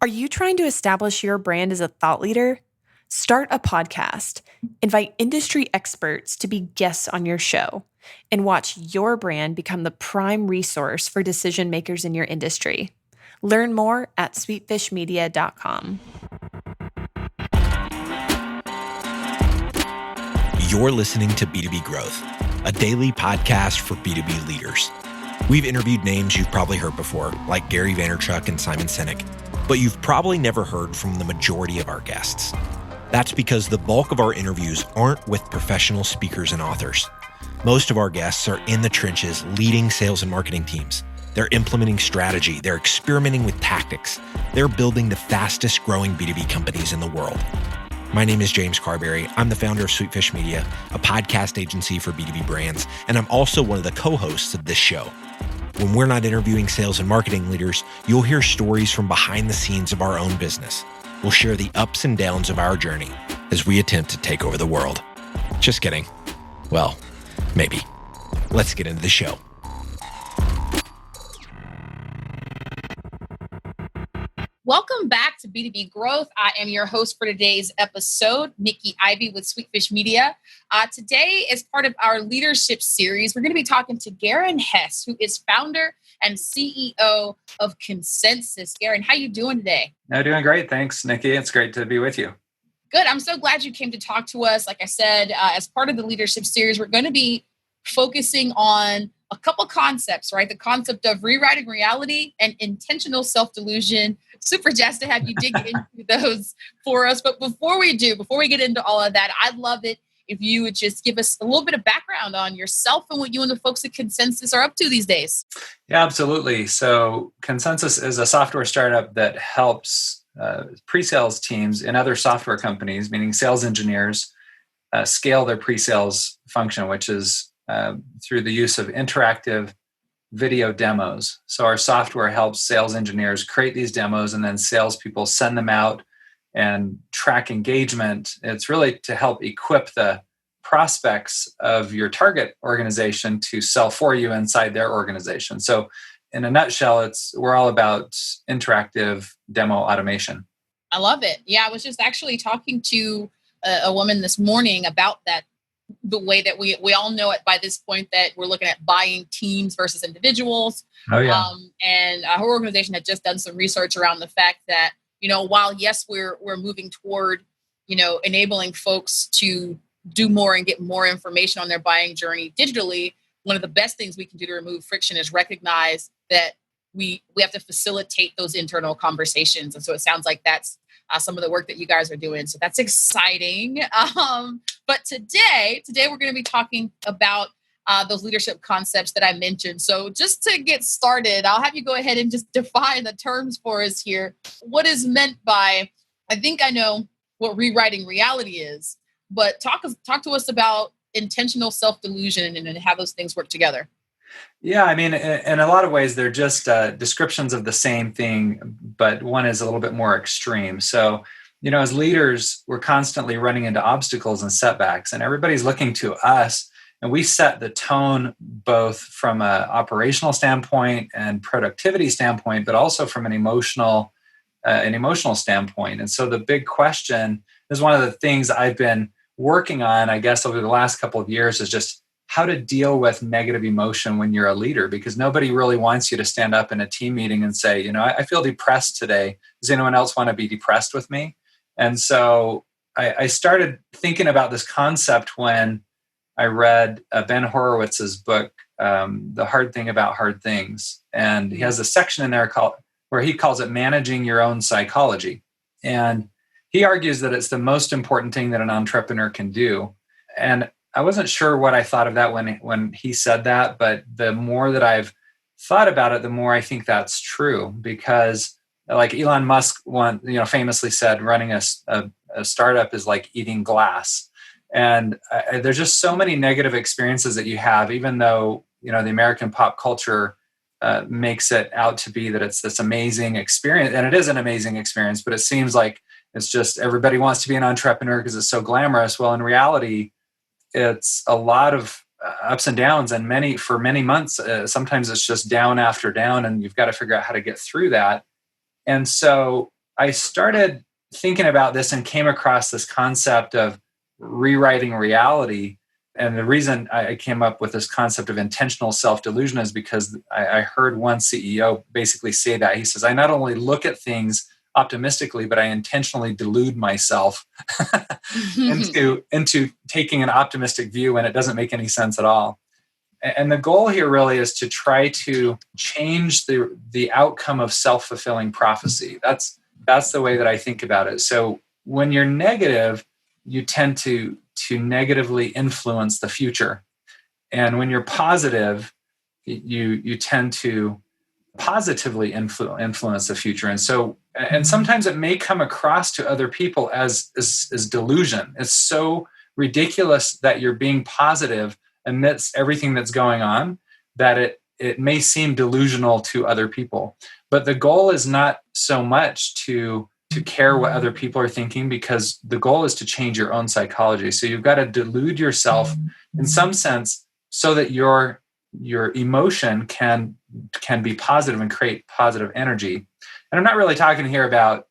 Are you trying to establish your brand as a thought leader? Start a podcast, invite industry experts to be guests on your show, and watch your brand become the prime resource for decision makers in your industry. Learn more at sweetfishmedia.com. You're listening to B2B Growth, a daily podcast for B2B leaders. We've interviewed names you've probably heard before, like Gary Vaynerchuk and Simon Sinek, but you've probably never heard from the majority of our guests. That's because the bulk of our interviews aren't with professional speakers and authors. Most of our guests are in the trenches leading sales and marketing teams. They're implementing strategy. They're experimenting with tactics. They're building the fastest growing B2B companies in the world. My name is James Carberry. I'm the founder of Sweetfish Media, a podcast agency for B2B brands, and I'm also one of the co-hosts of this show. When we're not interviewing sales and marketing leaders, you'll hear stories from behind the scenes of our own business. We'll share the ups and downs of our journey as we attempt to take over the world. Just kidding. Well, maybe. Let's get into the show. Welcome back to B2B Growth. I am your host for today's episode, Nikki Ivy with Sweetfish Media. Today, as part of our leadership series, we're going to be talking to Garin Hess, who is founder and CEO of Consensus. Garin, how you doing today? No, doing great. Thanks, Nikki. It's great to be with you. Good. I'm so glad you came to talk to us. Like I said, as part of the leadership series, we're going to be focusing on a couple concepts, right? The concept of rewriting reality and intentional self-delusion. Super jazzed to have you dig into those for us. But before we get into all of that, I'd love it if you would just give us a little bit of background on yourself and what you and the folks at Consensus are up to these days. Yeah, absolutely. So Consensus is a software startup that helps pre-sales teams in other software companies, meaning sales engineers, scale their pre-sales function, which is through the use of interactive video demos. So our software helps sales engineers create these demos, and then salespeople send them out and track engagement. It's really to help equip the prospects of your target organization to sell for you inside their organization. So in a nutshell, we're all about interactive demo automation. I love it. Yeah, I was just actually talking to a woman this morning about that. The way that we all know it by this point that we're looking at buying teams versus individuals. Oh, yeah. And her organization had just done some research around the fact that, while yes, we're moving toward, enabling folks to do more and get more information on their buying journey digitally, one of the best things we can do to remove friction is recognize that we have to facilitate those internal conversations. And so it sounds like that's some of the work that you guys are doing. So that's exciting. But today we're going to be talking about those leadership concepts that I mentioned. So just to get started, I'll have you go ahead and just define the terms for us here. What is meant by, I think I know what rewriting reality is, but talk to us about intentional self-delusion and how those things work together. Yeah, I mean, in a lot of ways, they're just descriptions of the same thing, but one is a little bit more extreme. So, as leaders, we're constantly running into obstacles and setbacks, and everybody's looking to us, and we set the tone both from an operational standpoint and productivity standpoint, but also from an emotional standpoint. And so the big question is one of the things I've been working on, I guess, over the last couple of years is just how to deal with negative emotion when you're a leader, because nobody really wants you to stand up in a team meeting and say, I feel depressed today. Does anyone else want to be depressed with me? And so I started thinking about this concept when I read Ben Horowitz's book, The Hard Thing About Hard Things. And he has a section in there where he calls it managing your own psychology. And he argues that it's the most important thing that an entrepreneur can do. And I wasn't sure what I thought of that when he said that, but the more that I've thought about it, the more I think that's true. Because like Elon Musk famously said, running a startup is like eating glass. And there's just so many negative experiences that you have, even though, the American pop culture makes it out to be that it's this amazing experience. And it is an amazing experience, but it seems like it's just everybody wants to be an entrepreneur because it's so glamorous. Well, in reality, it's a lot of ups and downs, and for many months, sometimes it's just down after down, and you've got to figure out how to get through that. And so I started thinking about this and came across this concept of rewriting reality. And the reason I came up with this concept of intentional self-delusion is because I heard one CEO basically say that. He says, I not only look at things optimistically, but I intentionally delude myself into taking an optimistic view when it doesn't make any sense at all. And the goal here really is to try to change the outcome of self-fulfilling prophecy. That's the way that I think about it. So when you're negative, you tend to negatively influence the future. And when you're positive, you tend to positively influence the future. And sometimes it may come across to other people as delusion. It's so ridiculous that you're being positive amidst everything that's going on that it may seem delusional to other people. But the goal is not so much to care what other people are thinking, because the goal is to change your own psychology. So you've got to delude yourself in some sense so that your emotion can be positive and create positive energy. And I'm not really talking here about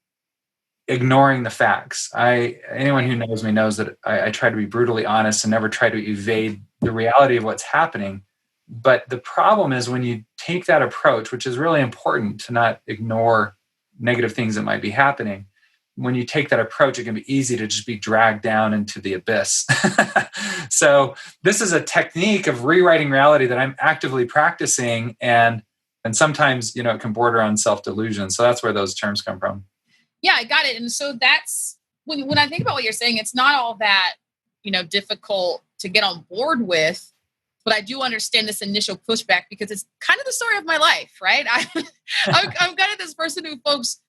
ignoring the facts. Anyone who knows me knows that I try to be brutally honest and never try to evade the reality of what's happening. But the problem is when you take that approach, which is really important to not ignore negative things that might be happening. When you take that approach, it can be easy to just be dragged down into the abyss. So this is a technique of rewriting reality that I'm actively practicing, and sometimes, it can border on self-delusion. So that's where those terms come from. Yeah, I got it. And so that's when I think about what you're saying, it's not all that, difficult to get on board with, but I do understand this initial pushback because it's kind of the story of my life, right? I'm kind of this person who folks,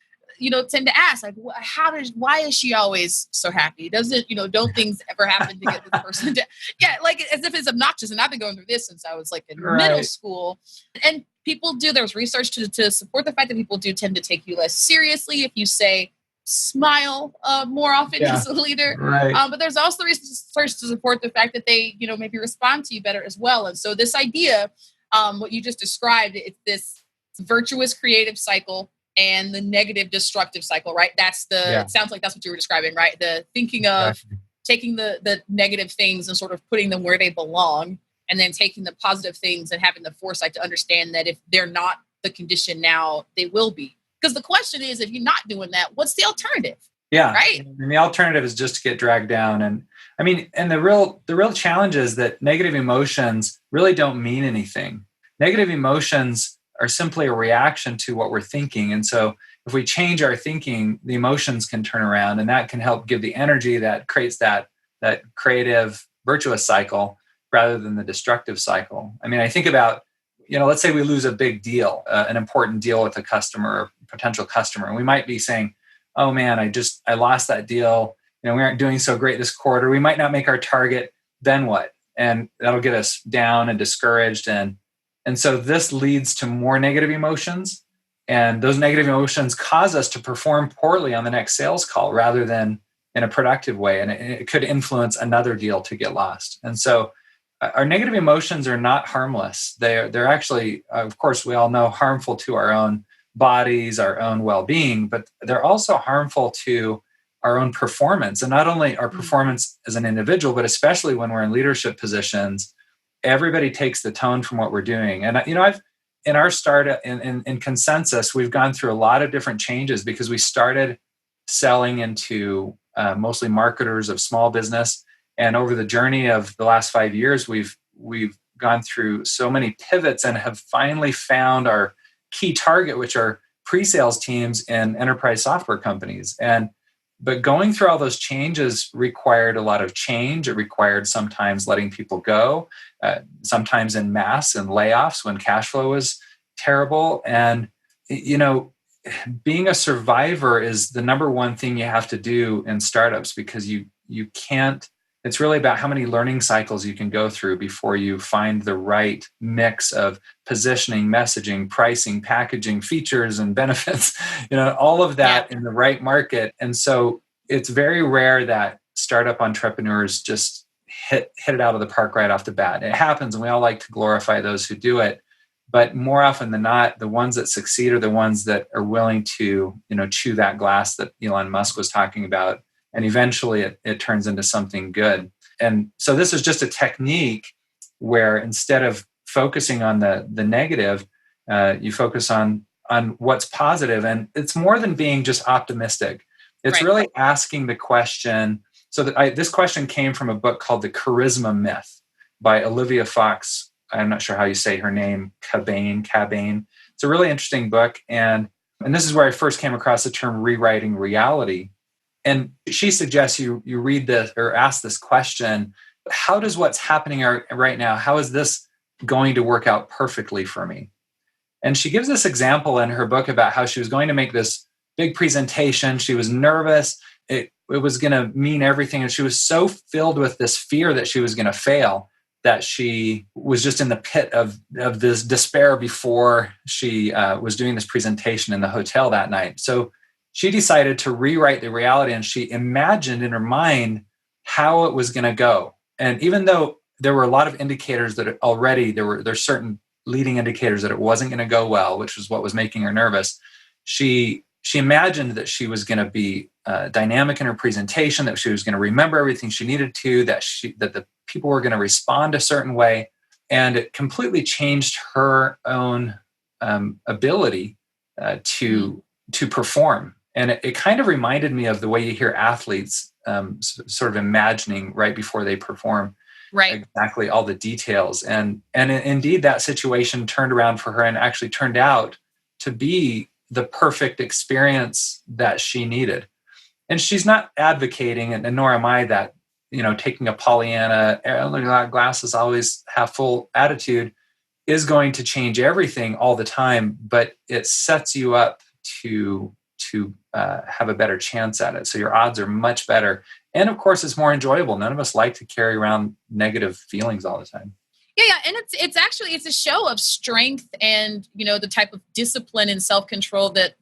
tend to ask, like, why is she always so happy? Doesn't, don't things ever happen to get this person to, like as if it's obnoxious. And I've been going through this since I was like in middle school. And people there's research to support the fact that people do tend to take you less seriously if you say smile more often as a leader. Right. But there's also research to support the fact that they, maybe respond to you better as well. And so this idea, what you just described, it's this virtuous creative cycle and the negative destructive cycle, right? It sounds like that's what you were describing, right? The thinking of taking the negative things and sort of putting them where they belong, and then taking the positive things and having the foresight to understand that if they're not the condition now, they will be. Because the question is, if you're not doing that, what's the alternative? Yeah. Right. And the alternative is just to get dragged down. And the real challenge is that negative emotions really don't mean anything. Negative emotions are simply a reaction to what we're thinking. And so if we change our thinking, the emotions can turn around, and that can help give the energy that creates that creative, virtuous cycle rather than the destructive cycle. I think about, let's say we lose a big deal, an important deal with a customer or potential customer. And we might be saying, oh man, I lost that deal. We aren't doing so great this quarter. We might not make our target. Then what? And that'll get us down and discouraged. And so this leads to more negative emotions. And those negative emotions cause us to perform poorly on the next sales call rather than in a productive way. And it could influence another deal to get lost. And so our negative emotions are not harmless. They're actually, of course, we all know, harmful to our own bodies, our own well-being, but they're also harmful to our own performance. And not only our performance as an individual, but especially when we're in leadership positions, everybody takes the tone from what we're doing. And, in our startup, in Consensus, we've gone through a lot of different changes because we started selling into mostly marketers of small business. And over the journey of the last 5 years, we've gone through so many pivots and have finally found our key target, which are pre-sales teams in enterprise software companies. But going through all those changes required a lot of change. It required sometimes letting people go, sometimes in mass and layoffs when cash flow was terrible. And, being a survivor is the number one thing you have to do in startups, because you can't. It's really about how many learning cycles you can go through before you find the right mix of positioning, messaging, pricing, packaging, features, and benefits, all of that in the right market. And so it's very rare that startup entrepreneurs just hit it out of the park right off the bat. It happens, and we all like to glorify those who do it. But more often than not, the ones that succeed are the ones that are willing to, chew that glass that Elon Musk was talking about. And eventually it turns into something good. And so this is just a technique where instead of focusing on the negative, you focus on what's positive. And it's more than being just optimistic. It's really asking the question. So this question came from a book called The Charisma Myth by Olivia Fox. I'm not sure how you say her name, Cabane. It's a really interesting book. And this is where I first came across the term rewriting reality. And she suggests you read this or ask this question: how does what's happening right now, how is this going to work out perfectly for me? And she gives this example in her book about how she was going to make this big presentation. She was nervous. It was going to mean everything. And she was so filled with this fear that she was going to fail that she was just in the pit of this despair before she was doing this presentation in the hotel that night. So she decided to rewrite the reality, and she imagined in her mind how it was going to go. And even though there were a lot of indicators that already there's certain leading indicators that it wasn't going to go well, which was what was making her nervous, she imagined that she was going to be dynamic in her presentation, that she was going to remember everything she needed to, that the people were going to respond a certain way. And it completely changed her own ability to perform. And it kind of reminded me of the way you hear athletes sort of imagining right before they perform exactly all the details. And indeed, that situation turned around for her and actually turned out to be the perfect experience that she needed. And she's not advocating, and nor am I, that, taking a Pollyanna, glasses always half full attitude is going to change everything all the time, but it sets you up to have a better chance at it. So your odds are much better. And of course, it's more enjoyable. None of us like to carry around negative feelings all the time. Yeah. And it's a show of strength and, the type of discipline and self-control that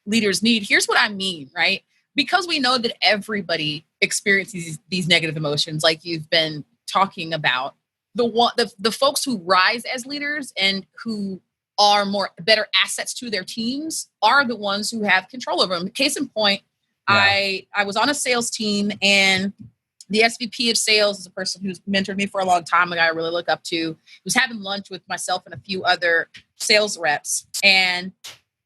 leaders need. Here's what I mean, right? Because we know that everybody experiences these negative emotions, like you've been talking about, the folks who rise as leaders and who are better assets to their teams are the ones who have control over them. Case in point, I was on a sales team, and the SVP of sales is a person who's mentored me for a long time, a guy I really look up to. He was having lunch with myself and a few other sales reps. And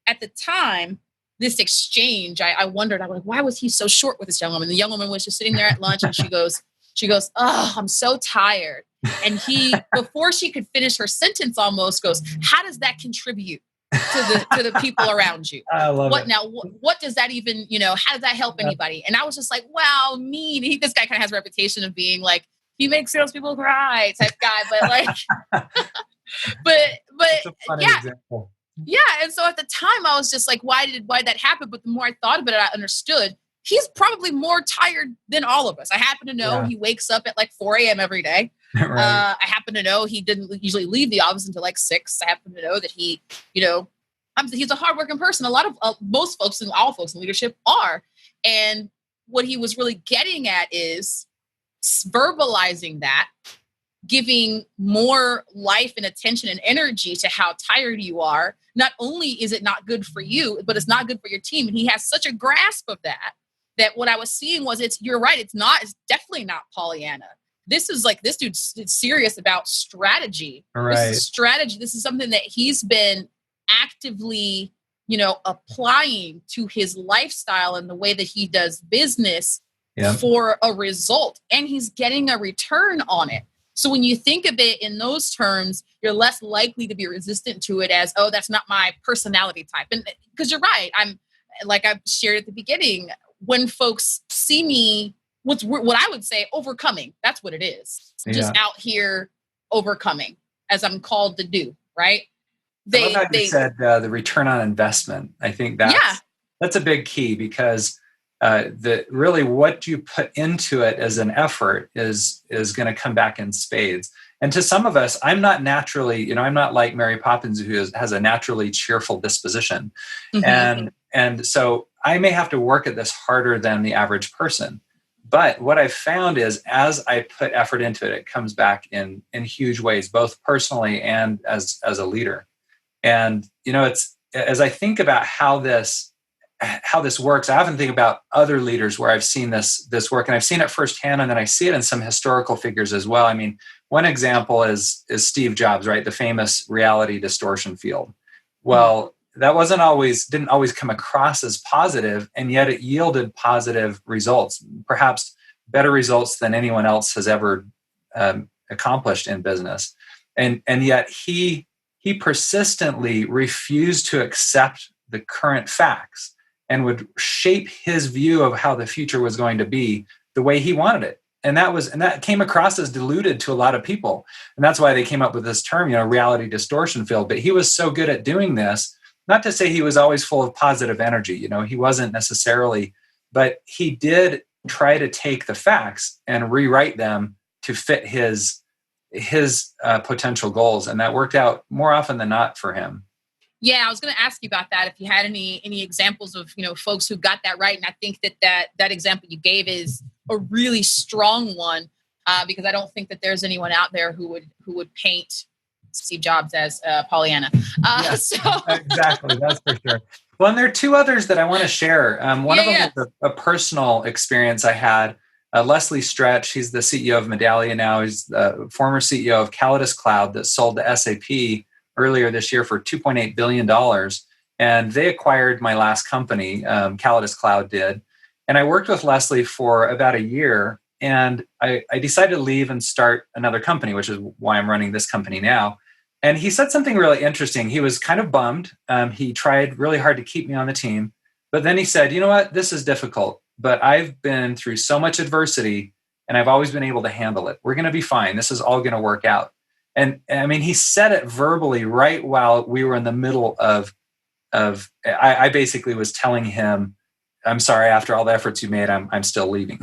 at the time, this exchange, I wondered, I was like, why was he so short with this young woman? The young woman was just sitting there at lunch, and she goes, oh, I'm so tired. And he, before she could finish her sentence, almost goes, how does that contribute to the people around you? I love it. Now, what does that even, how does that help anybody? And I was just like, wow, mean. This guy kind of has a reputation of being like, he makes salespeople cry type guy, but like, but yeah. Example. Yeah. And so at the time I was just like, why did that happen? But the more I thought about it, I understood he's probably more tired than all of us. I happen to know he wakes up at like 4 a.m. every day. Right. I happen to know he didn't usually leave the office until like 6. I happen to know that he, he's a hardworking person. A lot of most folks and all folks in leadership are. And what he was really getting at is verbalizing that, giving more life and attention and energy to how tired you are. Not only is it not good for you, but it's not good for your team. And he has such a grasp of that what I was seeing was you're right. It's definitely not Pollyanna. This is like, this dude's serious about strategy. Right. This is strategy. This is something that he's been actively, applying to his lifestyle and the way that he does business for a result. And he's getting a return on it. So when you think of it in those terms, you're less likely to be resistant to it as, oh, that's not my personality type. And because you're right, I'm like I've shared at the beginning, when folks see me, what I would say overcoming, that's what it is. Just out here overcoming, as I'm called to do, right? I love how you said the return on investment. I think that's a big key, because really what you put into it as an effort is going to come back in spades. And to some of us, I'm not naturally, I'm not like Mary Poppins, who has a naturally cheerful disposition. Mm-hmm. And so I may have to work at this harder than the average person. But what I've found is, as I put effort into it, it comes back in huge ways, both personally and as a leader. And, it's, as I think about how this works, I often think about other leaders where I've seen this work, and I've seen it firsthand, and then I see it in some historical figures as well. I mean, one example is Steve Jobs, right? The famous reality distortion field. Well, that didn't always come across as positive, and yet it yielded positive results, perhaps better results than anyone else has ever accomplished in business. And yet he persistently refused to accept the current facts and would shape his view of how the future was going to be the way he wanted it. And that came across as diluted to a lot of people. And that's why they came up with this term, reality distortion field. But he was so good at doing this, not to say he was always full of positive energy, he wasn't necessarily, but he did try to take the facts and rewrite them to fit his potential goals. And that worked out more often than not for him. Yeah, I was going to ask you about that. If you had any examples of folks who got that right, and I think that example you gave is a really strong one because I don't think that there's anyone out there who would paint Steve Jobs as Pollyanna. Yes, exactly, that's for sure. Well, and there are two others that I want to share. One of them is a personal experience I had. Leslie Stretch, he's the CEO of Medallia now. He's the former CEO of Calidus Cloud that sold to SAP earlier this year for $2.8 billion. And they acquired my last company, Calidus Cloud did. And I worked with Leslie for about a year. And I decided to leave and start another company, which is why I'm running this company now. And he said something really interesting. He was kind of bummed. He tried really hard to keep me on the team. But then he said, you know what, this is difficult, but I've been through so much adversity and I've always been able to handle it. We're going to be fine. This is all going to work out. And I mean, he said it verbally right while we were in the middle of I basically was telling him, I'm sorry, after all the efforts you made, I'm still leaving.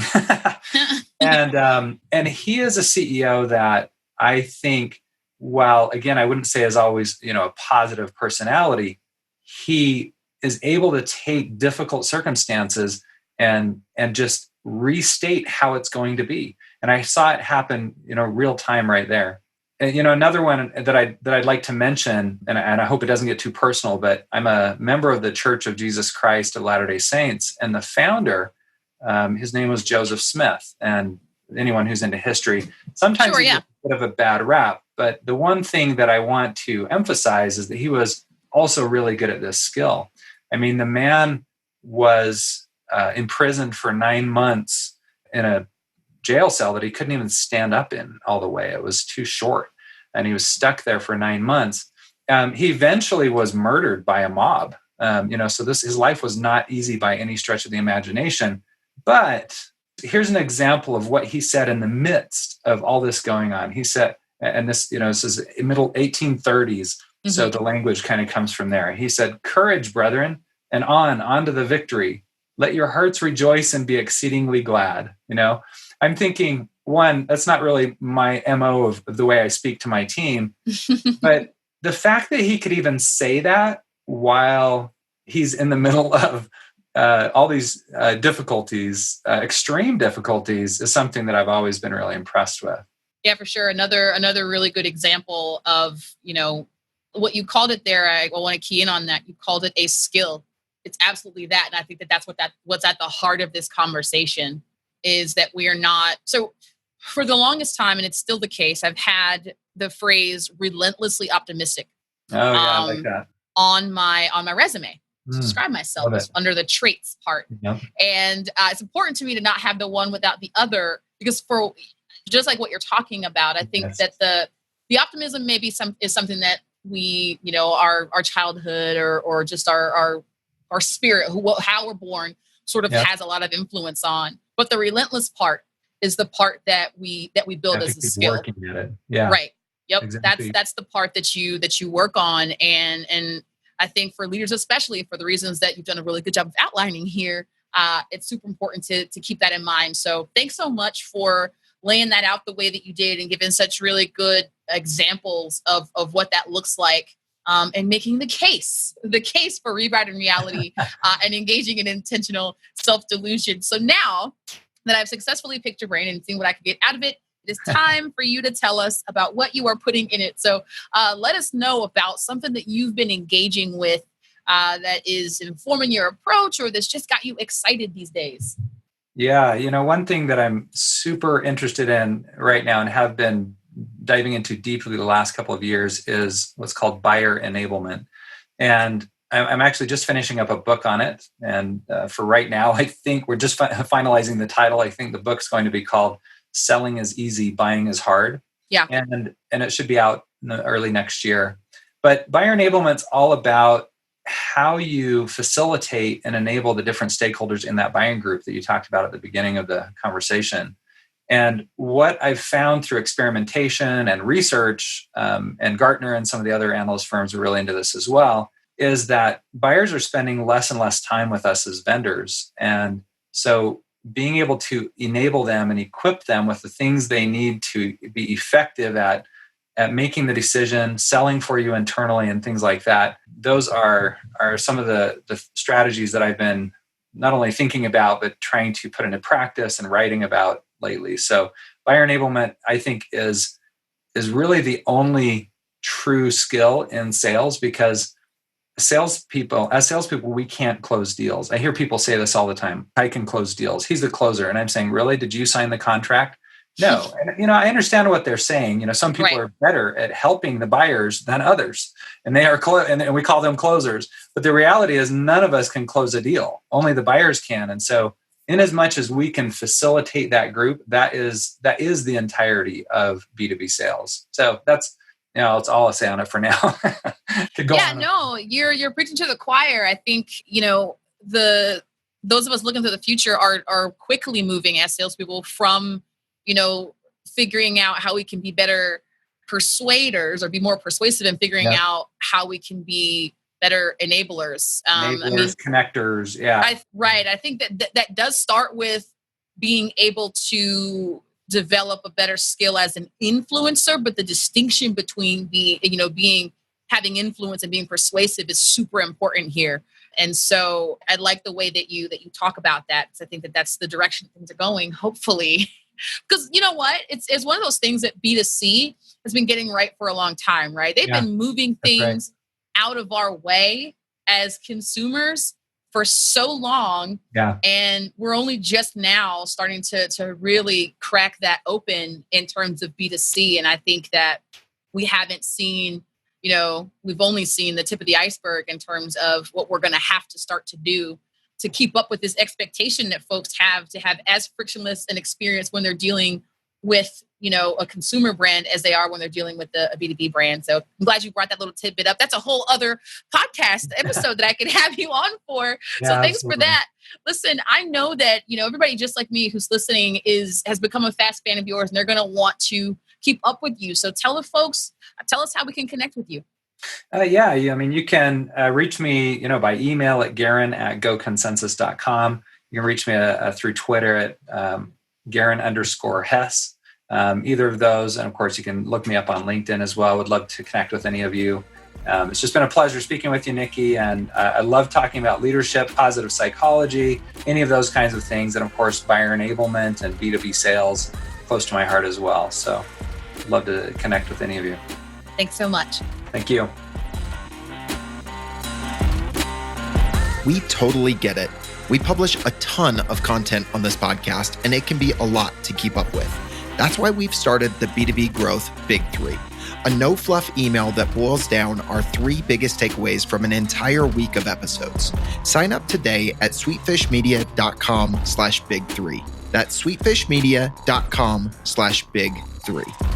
And he is a CEO that I think, while again, I wouldn't say is always, a positive personality, he is able to take difficult circumstances and just restate how it's going to be. And I saw it happen, real time right there. And, another one that I'd like to mention, and I hope it doesn't get too personal, but I'm a member of the Church of Jesus Christ of Latter-day Saints, and the founder, his name was Joseph Smith. And anyone who's into history, sometimes he gets a bit of a bad rap. But the one thing that I want to emphasize is that he was also really good at this skill. I mean, the man was imprisoned for 9 months in a jail cell that he couldn't even stand up in all the way. It was too short. And he was stuck there for 9 months. He eventually was murdered by a mob. So his life was not easy by any stretch of the imagination. But here's an example of what he said in the midst of all this going on. He said, and this, this is middle 1830s. Mm-hmm. So the language kind of comes from there. He said, "Courage, brethren, and on to the victory. Let your hearts rejoice and be exceedingly glad." I'm thinking, one, that's not really my MO of the way I speak to my team. But the fact that he could even say that while he's in the middle of all these difficulties, extreme difficulties, is something that I've always been really impressed with. Yeah, for sure. Another really good example of, what you called it there. I want to key in on that. You called it a skill. It's absolutely that. And I think that's what's at the heart of this conversation is that we are not. So for the longest time, and it's still the case, I've had the phrase relentlessly optimistic I like that. on my resume to describe myself under the traits part. Yep. And it's important to me to not have the one without the other, because for just like what you're talking about, I think that the optimism maybe is something that we, our childhood or just our spirit, how we're born, sort of has a lot of influence on. But the relentless part is the part that we build as a skill. Working at it. Yeah. Right. Yep. Exactly. That's the part that you work on. And I think for leaders, especially for the reasons that you've done a really good job of outlining here, it's super important to keep that in mind. So thanks so much for laying that out the way that you did and giving such really good examples of what that looks like. And making the case for rewriting reality and engaging in intentional self-delusion. So now that I've successfully picked your brain and seen what I could get out of it, it is time for you to tell us about what you are putting in it. So let us know about something that you've been engaging with that is informing your approach or that's just got you excited these days. Yeah, one thing that I'm super interested in right now and have been diving into deeply the last couple of years is what's called buyer enablement. And I'm actually just finishing up a book on it. And for right now, I think we're just finalizing the title. I think the book's going to be called Selling is Easy, Buying is Hard. Yeah. And it should be out in the early next year. But buyer enablement's all about how you facilitate and enable the different stakeholders in that buying group that you talked about at the beginning of the conversation. And what I've found through experimentation and research, and Gartner and some of the other analyst firms are really into this as well, is that buyers are spending less and less time with us as vendors. And so being able to enable them and equip them with the things they need to be effective at making the decision, selling for you internally and things like that, those are some of the strategies that I've been not only thinking about, but trying to put into practice and writing about lately. So buyer enablement, I think, is really the only true skill in sales, because as salespeople, we can't close deals. I hear people say this all the time. I can close deals. He's the closer. And I'm saying, really? Did you sign the contract? No. And, I understand what they're saying. Some people are better at helping the buyers than others, and they are and we call them closers. But the reality is none of us can close a deal. Only the buyers can. And so in as much as we can facilitate that group, that is the entirety of B2B sales. So that's, it's all I'll say on it for now. You're preaching to the choir. I think, those of us looking to the future are quickly moving as salespeople from, figuring out how we can be better persuaders or be more persuasive and figuring out how we can be better enablers. Connectors. Yeah. I think that does start with being able to develop a better skill as an influencer, but the distinction between having influence and being persuasive is super important here. And so I like the way that you talk about that, because I think that's the direction things are going, hopefully. Because you know what? It's one of those things that B2C has been getting right for a long time, right? They've been moving things out of our way as consumers for so long. Yeah. And we're only just now starting to really crack that open in terms of B2C. And I think that we haven't seen, we've only seen the tip of the iceberg in terms of what we're going to have to start to do to keep up with this expectation that folks have to have as frictionless an experience when they're dealing with, a consumer brand as they are when they're dealing with a B2B brand. So I'm glad you brought that little tidbit up. That's a whole other podcast episode that I could have you on for. Yeah, so thanks absolutely. For that. Listen, I know that, everybody just like me who's listening has become a fast fan of yours, and they're going to want to keep up with you. So tell us how we can connect with you. You can reach me, by email at garin@goconsensus.com. You can reach me through Twitter at Garin_Hess. Either of those. And of course, you can look me up on LinkedIn as well. I would love to connect with any of you. It's just been a pleasure speaking with you, Nikki. And I love talking about leadership, positive psychology, any of those kinds of things. And of course, buyer enablement and B2B sales, close to my heart as well. So I'd love to connect with any of you. Thanks so much. Thank you. We totally get it. We publish a ton of content on this podcast, and it can be a lot to keep up with. That's why we've started the B2B Growth Big Three, a no-fluff email that boils down our 3 biggest takeaways from an entire week of episodes. Sign up today at sweetfishmedia.com/big3. That's sweetfishmedia.com/big3.